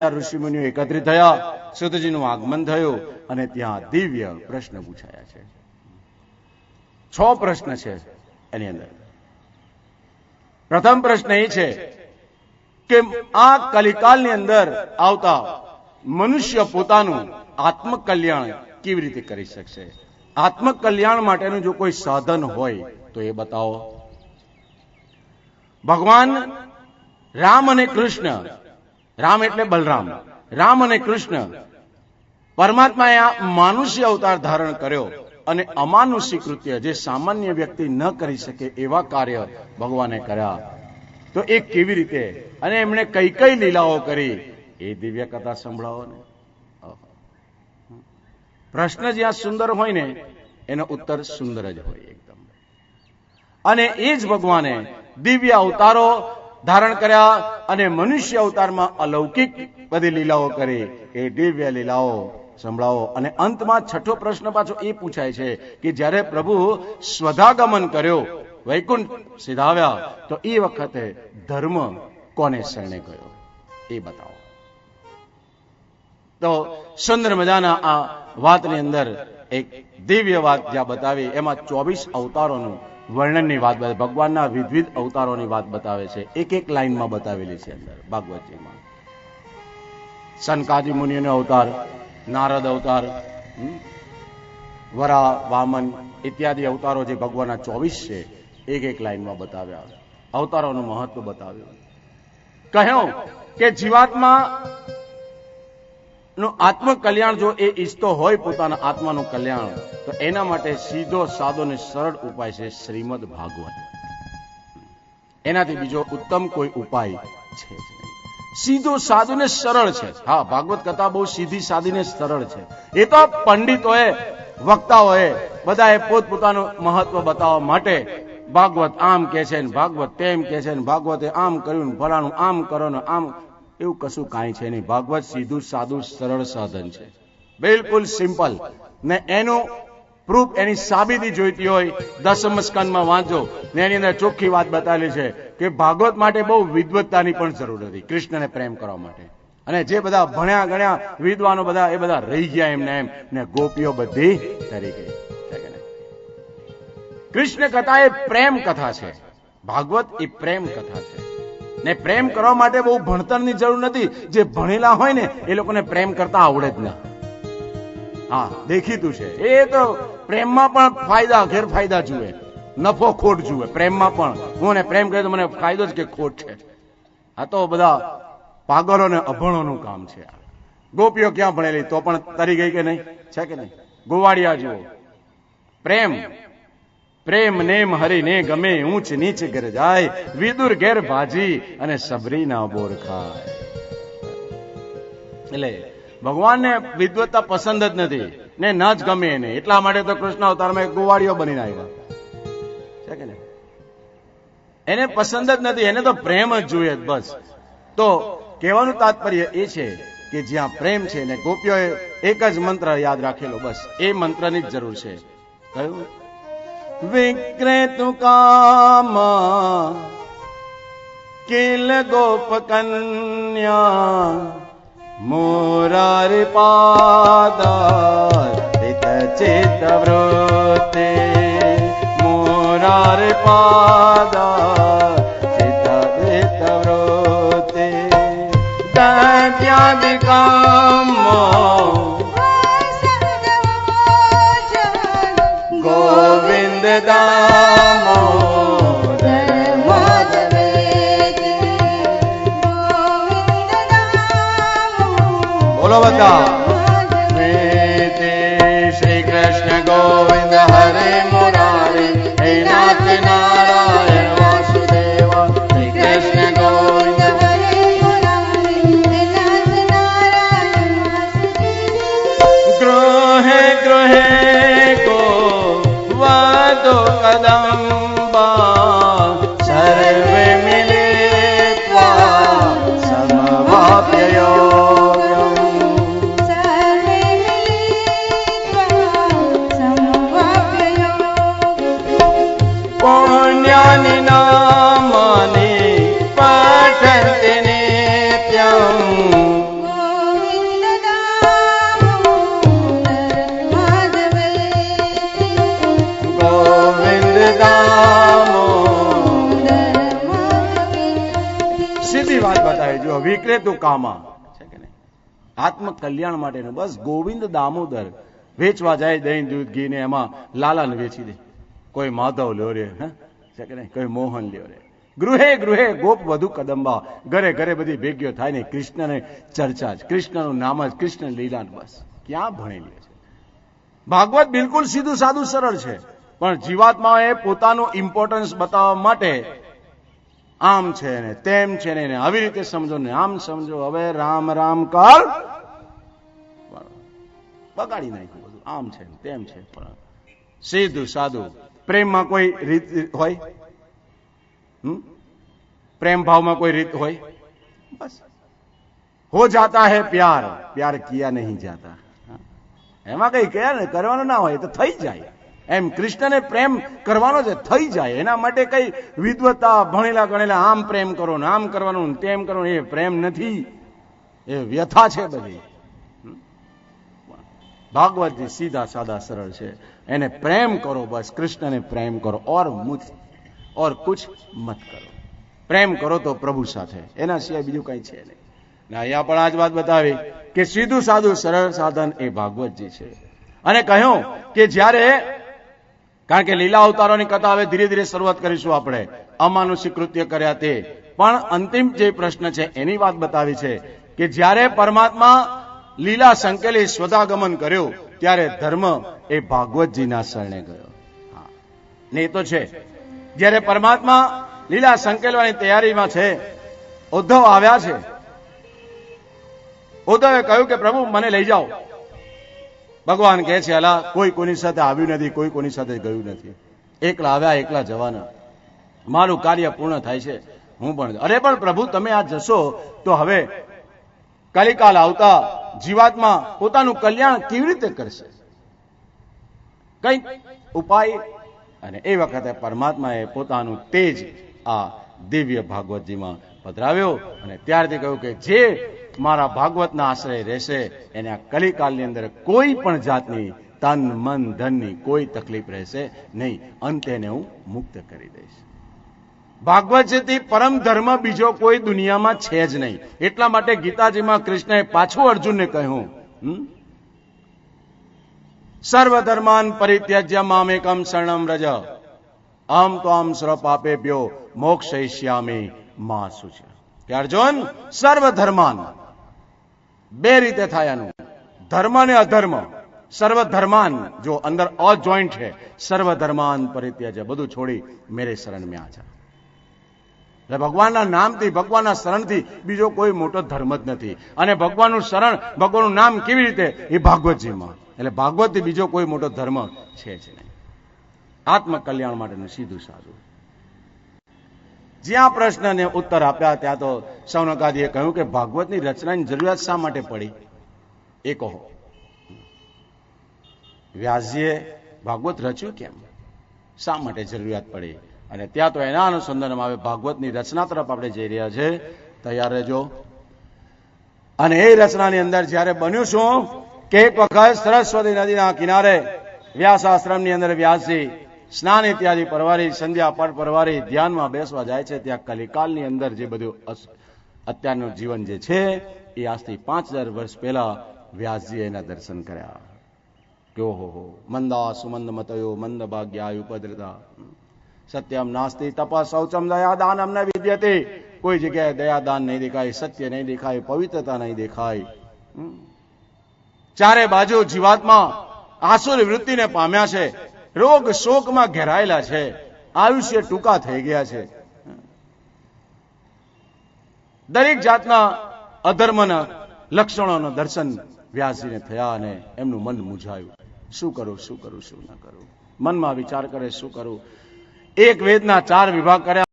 ઋષિમુનિઓ એકત્રિત થયા, સુતજીનું આગમન થયું અને ત્યાં દિવ્ય પ્રશ્ન પૂછાયા છે. 6 પ્રશ્ન છે એની અંદર. પ્રથમ પ્રશ્ન એ છે કે આ કલિકાલની અંદર આવતા મનુષ્ય પોતાનું આત્મકલ્યાણ કેવી રીતે કરી શકશે? આત્મકલ્યાણ માટેનું જો કોઈ સાધન હોય તો એ બતાવો. ભગવાન રામ અને કૃષ્ણ, રામ એટલે બલરામ, રામ અને કૃષ્ણ, પરમાત્માએ આ માનુષ્ય અવતાર ધારણ કર્યો અને અમાનુષિક કૃત્ય જે સામાન્ય વ્યક્તિ ન કરી શકે એવા કાર્ય ભગવાને કર્યા. તો એ કેવી રીતે અને એમણે કઈ કઈ લીલાઓ કરી એ દિવ્ય કથા સંભળાવો ને. પ્રશ્ન જ્યાં સુંદર હોય ને એનો ઉત્તર સુંદર જ હોય એકદમ. અને એ જ ભગવાને દિવ્ય અવતારો ધારણ કર્યા અને મનુષ્ય અવતારમાં અલૌકિક બધી લીલાઓ કરી. એ દિવ્ય લીલાઓ સંભળાવો. અને અંતમાં 6થો પ્રશ્ન પાછો એ પૂછાય છે કે જ્યારે પ્રભુ સ્વધાગમન કર્યો, વૈકુંઠ સિધાવ્યા, તો એ વખતે ધર્મ કોને શરણે ગયો એ બતાવો. તો સુંદર મજાના આ વાતની અંદર એક દિવ્ય વાત જ્યાં બતાવી, એમાં 24 અવતારોનું વર્ણનની વાત બતાવે, ભગવાનના વિવિધ અવતારોની વાત બતાવે છે. એક એક લાઈનમાં બતાવેલી છે અંદર ભાગવતજીમાં. સનકાદિ મુનિઓનો અવતાર, નારદ અવતાર, વરા, વામન ઇત્યાદિ અવતારો જે ભગવાનના 24 છે, એક એક લાઈનમાં બતાવ્યા. અવતારોનું મહત્વ બતાવ્યું. કહ્યું કે જીવાત્મા નું આત્મકલ્યાણ જો એ ઈચ્છતો હોય, પોતાના આત્માનું કલ્યાણ, તો એના માટે સીધો સાદો ને સરળ ઉપાય છે શ્રીમદ ભાગવત. એનાથી બીજો ઉત્તમ કોઈ ઉપાય છે જ નહીં. સીધો સાદો ને સરળ છે. હા, ભાગવત કથા બહુ સીધી સાદી ને સરળ છે. એ તો પંડિતોએ, વક્તાઓએ બધાએ પોતપોતાનું મહત્વ બતાવવા માટે ભાગવત આમ કે છે ને ભાગવત તેમ કે છે ને ભાગવતે આમ કર્યું ને ફલાણું આમ કરો ને આમ, એવું કશું કાંઈ છે નહીં. ભાગવત સીધું સાદું સરળ સાધન છે, બિલકુલ સિમ્પલ. ને એનું પ્રૂફ, એની સાબિતી જોઈતી હોય 10મ સ્કંદમાં વાંચો ને એની અંદર ચોખ્ખી વાત બતાવેલી છે કે ભાગવત માટે બહુ વિદ્વત્તાની પણ જરૂર નથી કૃષ્ણને પ્રેમ કરવા માટે. અને જે બધા ભણ્યા ગણ્યા વિદ્વાનો બધા, એ બધા રહી ગયા એમને એમ, ને ગોપીઓ બધી તરી ગઈ. કૃષ્ણ કથા એ પ્રેમ કથા છે, ભાગવત એ પ્રેમ કથા છે. ને પ્રેમ કરવા માટે બહુ ભણતરની જરૂર નથી. જે ભણેલા હોય ને એ લોકોને પ્રેમ કરતા આવડે જ ના. હા, દેખીતું છે. એ તો પ્રેમમાં પણ ફાયદા ગેરફાયદા જુએ, નફો ખોટ જુએ. પ્રેમમાં પણ હું ને પ્રેમ કહે તો મને ફાયદો જ કે ખોટ છે. આ તો બધા પાગલો ને અભણોનું કામ છે. ગોપીઓ ક્યાં ભણેલી તો પણ તરી ગઈ કે નહીં? છે કે નહીં? ગોવાળિયા જુઓ. પ્રેમ, પ્રેમ નેમ હરિને ગમે, ઊંચ નીચ ઘર જાય, વિદુર ઘેર ભાજી અને સબરી ના બોર ખાય. એટલે ભગવાનને વિદ્વત્તા પસંદ જ નથી ને ન જ ગમે એને. એટલા માટે તો કૃષ્ણ અવતારમાં ગોવાળીઓ બનીને આવ્યા છે કે નહીં? એને પસંદ જ નથી, એને તો પ્રેમ જ જોઈએ બસ. તો કહેવાનું તાત્પર્ય એ છે કે જ્યાં પ્રેમ છે ને ગોપીઓએ એક જ મંત્ર યાદ રાખેલો, બસ એ મંત્રની જ જરૂર છે. કયું? વિક્રેતુ કામ કિલ ગોપ કન્યા, મોરારી પાદા હિત ચિત વૃત્તિ, મોરારી પાદા ચિત ચિત વૃત્તિ, દત્યાદિ કામો ગોવિંદ દામોદર માધવેતિ, બોલો બધા. શ્રી કૃષ્ણ ગોવિંદ હરે મુરારી, હે નાથ નારાયણ વાસુદેવ, શ્રી કૃષ્ણ ગોવિંદ હરે મુરારી, હે નાથ નારાયણ વાસુદેવ. ગૃહે ગૃહે વાદો કદંબા, સર્વે મિલિત્વા સમવાપ્ય યોગમ, તું કામા, છે કે નહીં? આત્મકલ્યાણ માટેનું બસ ગોવિંદ દામોદર વેચવા જાય દહીં દૂધ ઘી ને એમાં લાલાને વેચી દે. કોઈ માધવ લ્યો રે, છે કે નહીં? કોઈ મોહન લ્યો રે. ગૃહે ગૃહે ગોપ વધુ કદંબા, ઘરે ઘરે બધી ભેગ્યો થાય ને કૃષ્ણને ચર્ચા જ, કૃષ્ણનું નામ જ, કૃષ્ણ લીલા. બસ ક્યાં ભણેલી છે? ભાગવત બિલકુલ સીધું સાદું સરળ છે, પણ જીવાત્માએ પોતાનું ઇમ્પોર્ટન્સ બતાવવા માટે આમ છે ને તેમ છે ને આવી રીતે સમજો ને આમ સમજો. હવે રામ રામ કર બગાડી નાખ્યું બધું. આમ છે તેમ છે, પણ સીધું સાદું. પ્રેમમાં કોઈ રીત હોય? પ્રેમ ભાવમાં કોઈ રીત હોય? બસ હો જાતા હૈ પ્યાર, પ્યાર કિયા નહીં જાતા. એમાં કઈ કહે ને કરવાનું ના હોય તો થઈ જાય. એમ કૃષ્ણને પ્રેમ કરવાનો છે, થઈ જાય. એના માટે કઈ વિદ્વતા ભણેલા ગણેલા આમ પ્રેમ કરો ને આમ કરવાનું તેમ કરવાનું, એ પ્રેમ નથી, એ વ્યથા છે બધી. ભાગવતજી સીધા સાદા સરળ છે. એને પ્રેમ કરો, બસ કૃષ્ણને પ્રેમ કરો, ઓર કુછ મત કરો. પ્રેમ કરો તો પ્રભુ સાથે, એના સિવાય બીજું કઈ છે નહીં. અહીંયા પણ આ જ વાત બતાવી કે સીધું સાદું સરળ સાધન એ ભાગવતજી છે. અને કહ્યું કે જ્યારે, કારણ કે લીલા અવતારોની કથા હવે ધીરે ધીરે શરૂઆત કરીશું આપણે, અમાનુષિક કૃત્ય કર્યા તે, પણ અંતિમ જે પ્રશ્ન છે એની વાત બતાવી છે કે જ્યારે પરમાત્મા લીલા સંકેલી સ્વદાગમન કર્યું ત્યારે ધર્મ એ ભાગવતજીના શરણે ગયો. હા, ને એ તો છે. જ્યારે પરમાત્મા લીલા સંકેલવાની તૈયારીમાં છે, ઉદ્ધવ આવ્યા છે. ઉદ્ધવે કહ્યું કે પ્રભુ મને લઈ જાઓ. ભગવાન કહે છે અલા કોઈ કોની સાથે આવ્યું નથી, કોઈ કોની સાથે ગયું નથી. એકલા આવ્યા એકલા જવાના. મારું કાર્ય પૂર્ણ થાય છે, હું પણ. અરે પણ પ્રભુ તમે આ જશો તો હવે કલિકાલ આવતા જીવાત્મા પોતાનું કલ્યાણ કેવી રીતે કરશે? કઈ ઉપાય. અને એ વખતે પરમાત્માએ પોતાનું તેજ આ દિવ્ય ભાગવતજીમાં પધરાવ્યો અને ત્યારથી કહ્યું કે જે મારા ભાગવતના આશ્રય રહેશે એને આ કલિકાલની અંદર કોઈ પણ જાતની તન મન ધનની કોઈ તકલીફ રહેશે નહીં. અંતે એને હું મુક્ત કરી દઈશ. ભાગવતજીથી પરમ ધર્મ બીજો કોઈ દુનિયામાં છે જ નહીં. એટલા માટે ગીતાજીમાં કૃષ્ણએ પાછું અર્જુનને કહ્યું, સર્વધર્માન પરિત્યજ્ય મામેકમ શરણમ વ્રજ, અહમ ત્વામ સર્વપાપેભ્યો મોક્ષયિષ્યામિ મા શુચ. કે અર્જુન સર્વધર્માન બે રીતે થાય આનું, ધર્મ અને અધર્મ. સર્વધર્માન જો અંદર અ જોઈન્ટ છે, સર્વધર્માન પરિત્યજ્ય, બધું છોડી મેરે શરણ में आ જા. એટલે ભગવાનના નામથી, ભગવાનના શરણથી બીજો કોઈ મોટો ધર્મ જ નથી. અને ભગવાનનું શરણ, ભગવાનનું નામ કેવી રીતે? એ ભાગવતજીમાં. એટલે ભાગવતથી બીજો કોઈ મોટો ધર્મ છે જ નહીં. આત્મકલ્યાણ માટેનું સીધું સાધું. જ્યાં પ્રશ્નને ઉત્તર આપ્યા ત્યાં તો સૌનકાદીએ કહ્યું કે ભાગવતની રચનાની જરૂરિયાત શા માટે પડી એ કહો. વ્યાસજીએ ભાગવત રચ્યું કેમ, શા માટે જરૂરિયાત પડી? અને ત્યાં તો એના અનુસંધાનમાં આવે ભાગવતની રચના તરફ આપણે જઈ રહ્યા છે. તૈયાર રહેજો. અને એ રચનાની અંદર જયારે બન્યું શું કે એક વખત સરસ્વતી નદીના કિનારે વ્યાસ આશ્રમની અંદર વ્યાસજી સ્નાન ઇત્યાદિ પરવારી, સંધ્યા પટ પરવારી ધ્યાનમાં બેસવા જાય છે. ત્યાં કલિકાલની અંદર જે બધું અત્યારનું જીવન જે છે એ આજથી 5000 વર્ષ પહેલા વ્યાસજીએ એના દર્શન કર્યા. કે ઓહો મંદા સુમંદ મતયો મંદ ભાગ્યા ઉપદ્રતા સત્યમ નાસ્તિ તપા શૌચમ દયા દાનમ ન વિદ્યતે. કોઈ જગ્યાએ દયાદાન નહીં દેખાય, સત્ય નહીં દેખાય, પવિત્રતા નહીં દેખાય. ચારે બાજુ જીવાત્મા આસુરી વૃત્તિને પામ્યા છે, રોગ શોકમાં ઘેરાયેલા છે, આયુષ્ય ટૂંકા થઈ ગયા છે. દરેક જાતના અધર્મના લક્ષણોના દર્શન વ્યાસજીને થયા અને એમનું મન મૂંઝાયું. શું કરું, શું કરું, શું ના કરું? મનમાં વિચાર કરે શું કરું. એક વેદના 4 વિભાગ કર્યા.